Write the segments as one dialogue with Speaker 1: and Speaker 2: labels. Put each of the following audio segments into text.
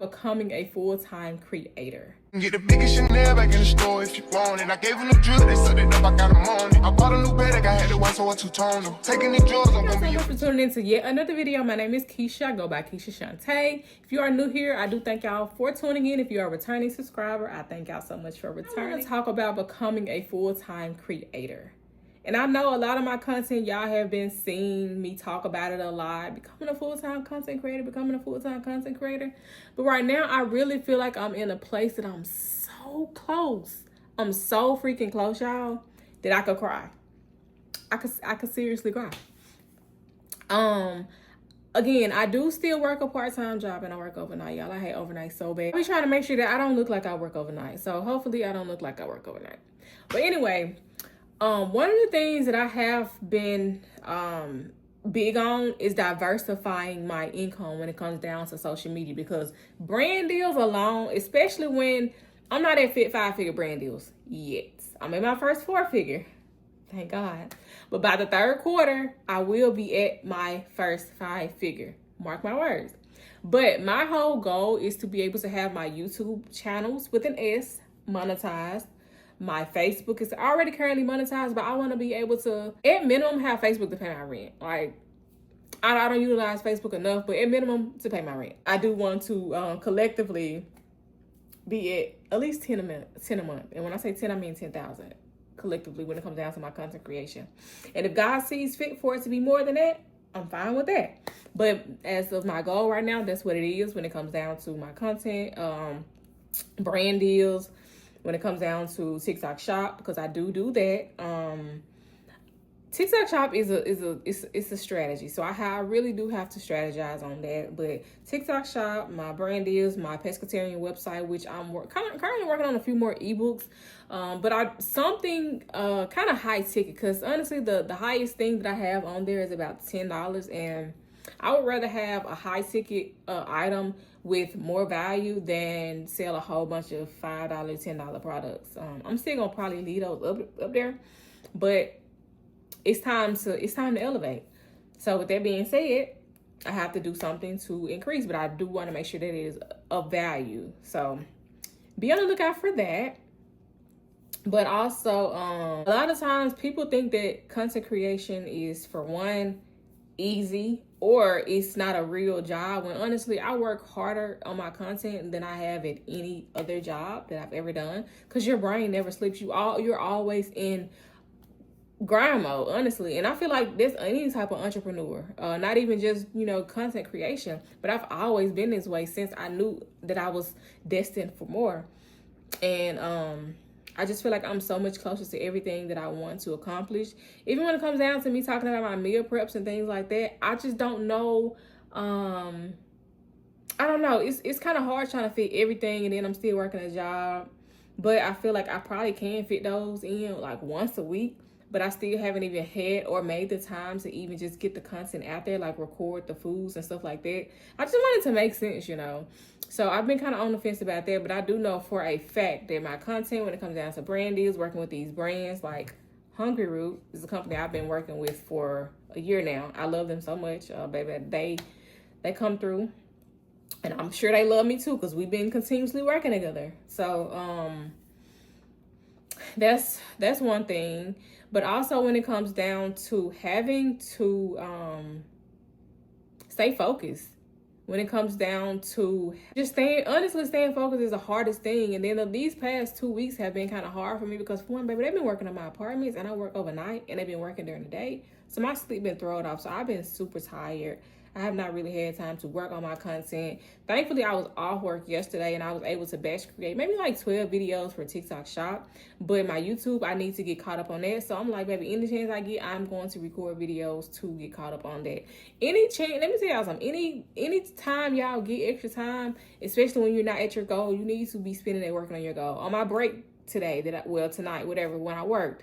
Speaker 1: Becoming a full-time creator.
Speaker 2: Get the biggest Chanel back in the store if you want it. I gave them the drip, they set it up, I got them on it. I bought a new bed, I had the one, so I two-toned them. Taking the drugs, I'm gonna be
Speaker 1: Thank you for tuning in to yet another video. My name is Keisha. I go by Keisha Shantae. If you are new here, I do thank y'all for tuning in. If you are a returning subscriber, I thank y'all so much for returning. I want to talk about becoming a full-time creator. And I know a lot of my content, y'all have been seeing me talk about it a lot. Becoming a full-time content creator. But right now, I really feel like I'm in a place that I'm so close. I'm so freaking close, y'all, that I could cry. I could seriously cry. Again, I do still work a part-time job and I work overnight, y'all. I hate overnight so bad. I'm trying to make sure that I don't look like I work overnight. So hopefully I don't look like I work overnight. But anyway, one of the things that I have been big on is diversifying my income when it comes down to social media, because brand deals alone, especially when I'm not at 5-figure brand deals yet. I'm in my first 4-figure, thank God. But by the third quarter, I will be at my first 5-figure. Mark my words. But my whole goal is to be able to have my YouTube channels with an S monetized. My Facebook is already currently monetized, but I want to be able to, at minimum, have Facebook to pay my rent. Like, I don't utilize Facebook enough, but at minimum, to pay my rent. I do want to collectively be at least 10 a month. And when I say 10, I mean 10,000 collectively when it comes down to my content creation. And if God sees fit for it to be more than that, I'm fine with that. But as of my goal right now, that's what it is when it comes down to my content, brand deals, when it comes down to TikTok Shop, because I do that. TikTok Shop is a strategy, so I really do have to strategize on that. But TikTok Shop, my brand deals, my pescatarian website, which I'm currently working on a few more ebooks. But something kind of high ticket, because honestly, the highest thing that I have on there is about $10, and I would rather have a high ticket item with more value than sell a whole bunch of $5, $10 products. I'm still gonna probably leave those up there, but it's time to elevate. So with that being said, I have to do something to increase, but I do want to make sure that it is of value. So be on the lookout for that. But also, a lot of times people think that content creation is, for one, easy, or it's not a real job, when honestly I work harder on my content than I have at any other job that I've ever done, because your brain never sleeps. You're always in grind mode, honestly. And I feel like that's any type of entrepreneur, not even just content creation, but I've always been this way since I knew that I was destined for more. And I just feel like I'm so much closer to everything that I want to accomplish. Even when it comes down to me talking about my meal preps and things like that, I just don't know. I don't know. It's kind of hard trying to fit everything, and then I'm still working a job. But I feel like I probably can fit those in like once a week. But I still haven't even had or made the time to even just get the content out there, like record the foods and stuff like that. I just wanted to make sense, So I've been kind of on the fence about that, but I do know for a fact that my content, when it comes down to brand deals, working with these brands like Hungry Root is a company I've been working with for a year now. I love them so much, baby. They come through, and I'm sure they love me too, because we've been continuously working together. So that's one thing. But also when it comes down to having to stay focused, when it comes down to just staying focused is the hardest thing. And then these past 2 weeks have been kind of hard for me, because for one, baby, they've been working on my apartments and I work overnight, and they've been working during the day. So my sleep been thrown off. So I've been super tired. I have not really had time to work on my content. Thankfully, I was off work yesterday and I was able to batch create maybe like 12 videos for TikTok Shop. But my YouTube, I need to get caught up on that. So I'm like, baby, any chance I get, I'm going to record videos to get caught up on that. Let me tell y'all something. Any time y'all get extra time, especially when you're not at your goal, you need to be spending it working on your goal. On my break today, tonight, whatever, when I worked,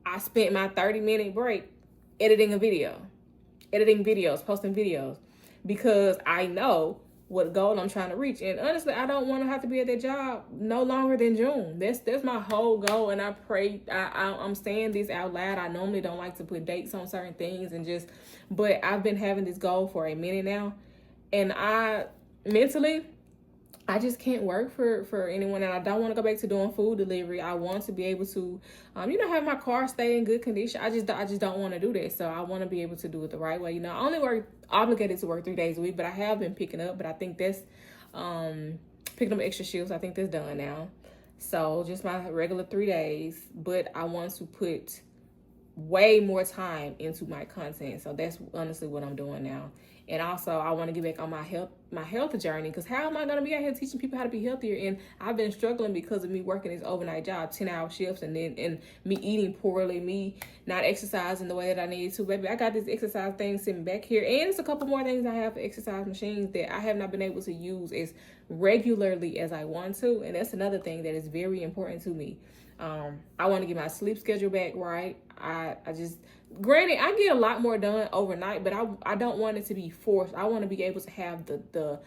Speaker 1: I spent my 30-minute break editing videos, posting videos, because I know what goal I'm trying to reach. And honestly, I don't want to have to be at that job no longer than June. That's my whole goal. And I pray, I'm saying this out loud. I normally don't like to put dates on certain things but I've been having this goal for a minute now. And mentally, I just can't work for anyone, and I don't want to go back to doing food delivery. I want to be able to, have my car stay in good condition. I just don't want to do that. So I want to be able to do it the right way. I only obligated to work 3 days a week, but I have been picking up. But I think that's picking up extra shifts. I think that's done now. So just my regular 3 days, but I want to put way more time into my content. So that's honestly what I'm doing now. And also I want to get back on my health journey, because how am I going to be out here teaching people how to be healthier? And I've been struggling because of me working this overnight job, 10-hour shifts, and me eating poorly, me not exercising the way that I needed to. Baby, I got this exercise thing sitting back here, and it's a couple more things I have for exercise machines that I have not been able to use as regularly as I want to. And that's another thing that is very important to me. I want to get my sleep schedule back right. I just, granted, I get a lot more done overnight, but I don't want it to be forced. I want to be able to have the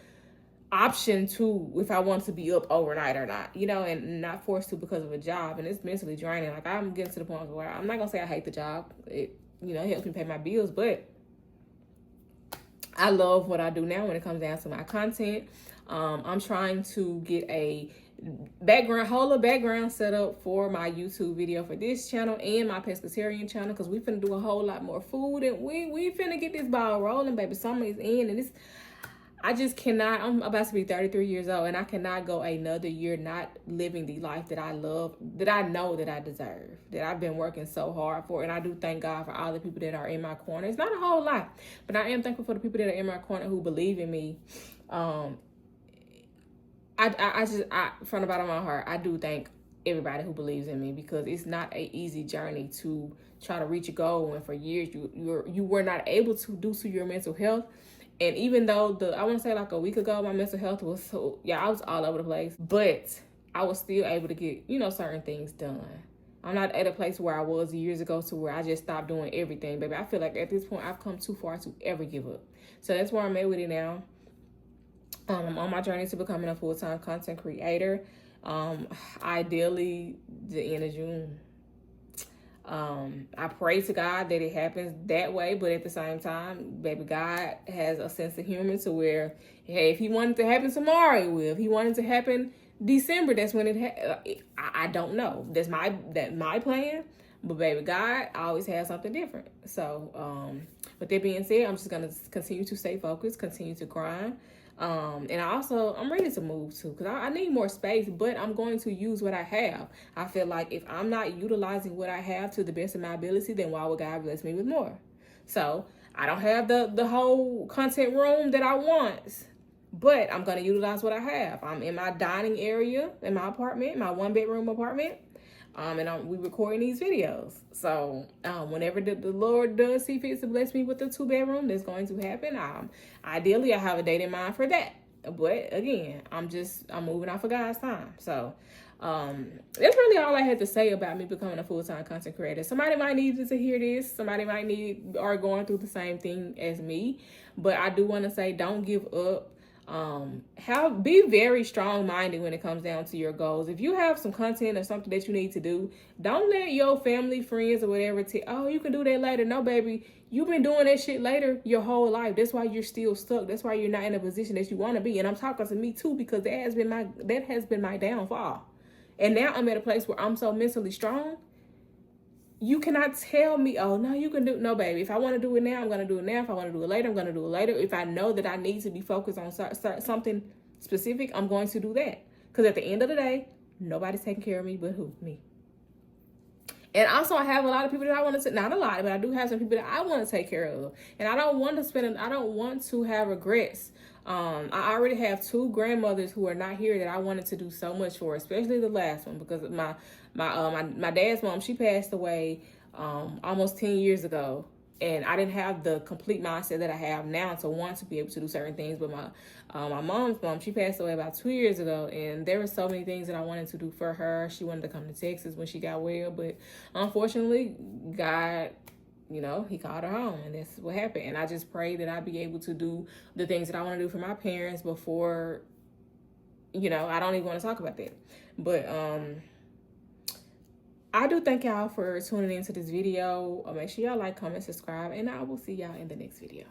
Speaker 1: option to, if I want to be up overnight or not, and not forced to because of a job. And it's mentally draining. Like, I'm getting to the point where I'm not going to say I hate the job. It, helps me pay my bills, but I love what I do now when it comes down to my content. I'm trying to get a whole background set up for my YouTube video for this channel and my pescatarian channel, because we finna do a whole lot more food, and we finna get this ball rolling, baby. Summer is in, and I just cannot. I'm about to be 33 years old, and I cannot go another year not living the life that I love, that I know that I deserve, that I've been working so hard for. And I do thank God for all the people that are in my corner. It's not a whole lot, but I am thankful for the people that are in my corner who believe in me. I from the bottom of my heart, I do thank everybody who believes in me, because it's not an easy journey to try to reach a goal when for years you were not able to due to your mental health. And even though I want to say like a week ago, my mental health was I was all over the place, but I was still able to get, certain things done. I'm not at a place where I was years ago to where I just stopped doing everything, baby. I feel like at this point I've come too far to ever give up. So that's where I'm at with it now. I'm on my journey to becoming a full-time content creator. Ideally, the end of June. I pray to God that it happens that way, but at the same time, baby, God has a sense of humor to where, hey, if he wanted to happen tomorrow, it will. If he wanted to happen December, that's when I don't know. That's my plan. But baby, God always has something different. So, with that being said, I'm just gonna continue to stay focused, continue to grind. And I'm ready to move too, because I need more space, but I'm going to use what I have. I feel like if I'm not utilizing what I have to the best of my ability, then why would God bless me with more? So I don't have the whole content room that I want, but I'm going to utilize what I have. I'm in my dining area in my apartment, my 1-bedroom apartment. And we recording these videos. So whenever the Lord does see fit to bless me with the 2-bedroom, that's going to happen. Ideally, I have a date in mind for that. But again, I'm moving off of God's time. So that's really all I had to say about me becoming a full-time content creator. Somebody might need to hear this. Somebody might are going through the same thing as me. But I do want to say, don't give up. Be very strong-minded when it comes down to your goals. If you have some content or something that you need to do, don't let your family, friends, or whatever you can do that later. No, baby, you've been doing that shit later your whole life. That's why you're still stuck. That's why you're not in a position that you want to be. And I'm talking to me too, because that has been my downfall. And now I'm at a place where I'm so mentally strong. You cannot tell me, oh, no, you can do. No, baby. If I want to do it now, I'm going to do it now. If I want to do it later, I'm going to do it later. If I know that I need to be focused on something specific, I'm going to do that. Because at the end of the day, nobody's taking care of me but who? Me. And also, I have a lot of people that I want to, not a lot, but I do have some people that I want to take care of. And I don't want to have regrets. I already have 2 grandmothers who are not here that I wanted to do so much for, especially the last one, because my dad's mom, she passed away almost 10 years ago, and I didn't have the complete mindset that I have now to want to be able to do certain things. But my mom's mom, she passed away about 2 years ago, and there were so many things that I wanted to do for her. She wanted to come to Texas when she got well, but unfortunately, God, he called her home, and that's what happened. And I just pray that I be able to do the things that I want to do for my parents before, I don't even want to talk about that. But I do thank y'all for tuning into this video. Make sure y'all like, comment, subscribe, and I will see y'all in the next video.